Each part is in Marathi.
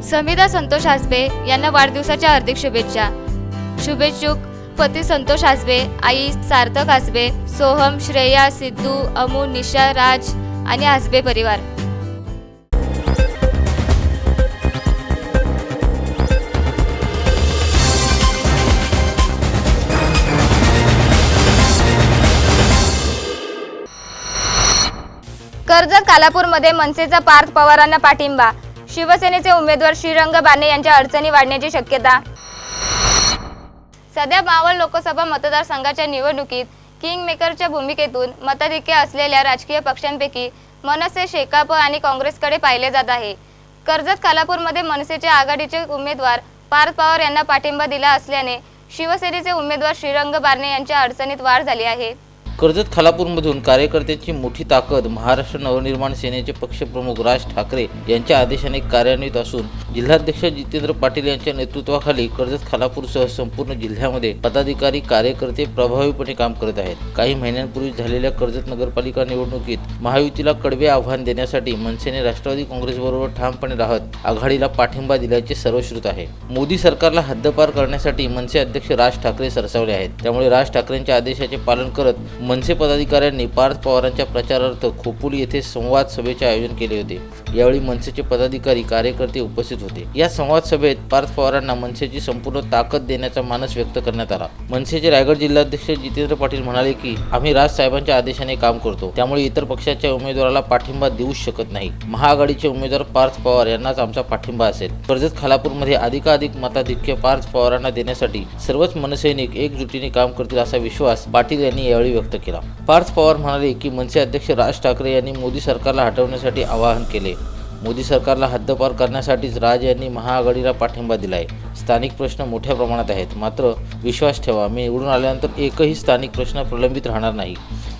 समिधा संतोष हासबे यांना वाढदिवसाच्या हार्दिक शुभेच्छा। शुभेच्छुक पती संतोष हासबे, आई सार्थक हासबे, सोहम, श्रेया, सिद्धू, अमू, निशा, राज आणि हासबे परिवार। कर्जत खालापूरमध्ये मनसेचा पार्थ पवारांना पाठिंबा। शिवसेनेचे उमेदवार श्रीरंग बारणे यांच्या अडचणी वाढण्याची शक्यता। सध्या मावळ लोकसभा मतदारसंघाच्या निवडणुकीत किंग मेकरच्या भूमिकेतून मताधिक्य असलेल्या राजकीय पक्षांपैकी मनसे, शेकाप आणि काँग्रेसकडे पाहिले जात आहे। कर्जत खालापूरमध्ये मनसेचे आघाडीचे उमेदवार पार्थ पवार यांना पाठिंबा दिला असल्याने शिवसेनेचे उमेदवार श्रीरंग बारणे यांच्या अडचणीत वाढ झाली आहे। कर्जत खालापूरमधून कार्यकर्त्यांची मोठी ताकद महाराष्ट्र नवनिर्माण सेनेचे पक्षप्रमुख राज ठाकरे यांच्या आदेशाने कार्यान्वित असून जिल्हाध्यक्ष जितेंद्र पाटील यांच्या नेतृत्वाखाली कर्जत खालापूरसह संपूर्ण जिल्ह्यामध्ये पदाधिकारी कार्यकर्ते प्रभावीपणे काम करत आहेत। काही महिन्यांपूर्वी झालेल्या कर्जत नगरपालिका निवडणुकीत महायुतीला कडवे आव्हान देण्यासाठी मनसेने राष्ट्रवादी काँग्रेसबरोबर ठामपणे राहत आघाडीला पाठिंबा दिल्याचे सर्वश्रुत आहे। मोदी सरकारला हद्दपार करण्यासाठी मनसे अध्यक्ष राज ठाकरे सरसावले आहेत। त्यामुळे राज ठाकरेंच्या आदेशाचे पालन करत मनसे पदाधिकाऱ्यांनी पार्थ पवारांच्या प्रचारार्थ खोपोली येथे संवाद सभेचे आयोजन केले होते। यावेळी मनसेचे पदाधिकारी कार्यकर्ते उपस्थित होते। या संवाद सभेत पार्थ पवारांना मनसेची संपूर्ण ताकद देण्याचा मानस व्यक्त करण्यात आला। मनसेचे रायगड जिल्हाध्यक्ष जितेंद्र पाटील म्हणाले की आम्ही राज साहेबांच्या आदेशाने काम करतो, त्यामुळे इतर पक्षाच्या उमेदवाराला पाठिंबा देऊ शकत नाही। महाआघाडीचे उमेदवार पार्थ पवार यांनाच आमचा पाठिंबा असेल। कर्जत खालापूरमध्ये अधिकाधिक मताधिक्य पार्थ पवारांना देण्यासाठी सर्वच मनसैनिक एकजुटीने काम करतील असा विश्वास पाटील यांनी यावेळी व्यक्त केला। पार्थ पवार म्हणाले की मनसे अध्यक्ष राज ठाकरे यांनी मोदी सरकारला हटवण्यासाठी आवाहन केले। मोदी सरकारला हद्दपार करण्यासाठीच राज यांनी महाआघाडीला पाठिंबा दिलाय। स्थानिक प्रश्न मोठ्या प्रमाणात आहेत, मात्र विश्वास ठेवा, मी निवडून आल्यानंतर एकही स्थानिक प्रश्न प्रलंबित राहणार नाही।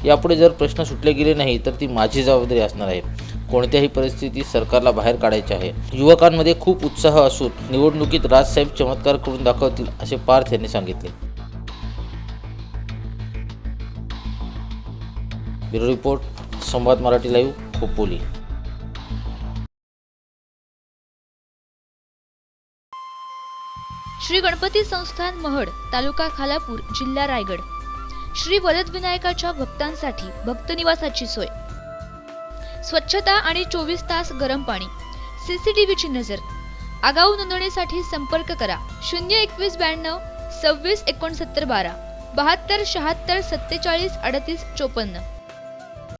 यापुढे जर प्रश्न सुटले गेले नाही तर ती माझी जबाबदारी असणार आहे। कोणत्याही परिस्थितीत सरकारला बाहेर काढायचे आहे। युवकांमध्ये खूप उत्साह असून निवडणुकीत राजसाहेब चमत्कार करून दाखवतील असे पार्थ यांनी सांगितले। ब्युरो रिपोर्ट, संवाद मराठी लाईव्ह, खोपोली। श्री गणपती संस्थान महड, तालुका खालापूर, जिल्हा रायगड। श्री वरदविनायकाच्या भक्तांसाठी भक्त निवासाची सोय, स्वच्छता आणि 24 तास गरम पाणी, CCTVची नजर। आगाऊ नोंदणीसाठी संपर्क करा 02192 26 69 12 72 76 47 38 54।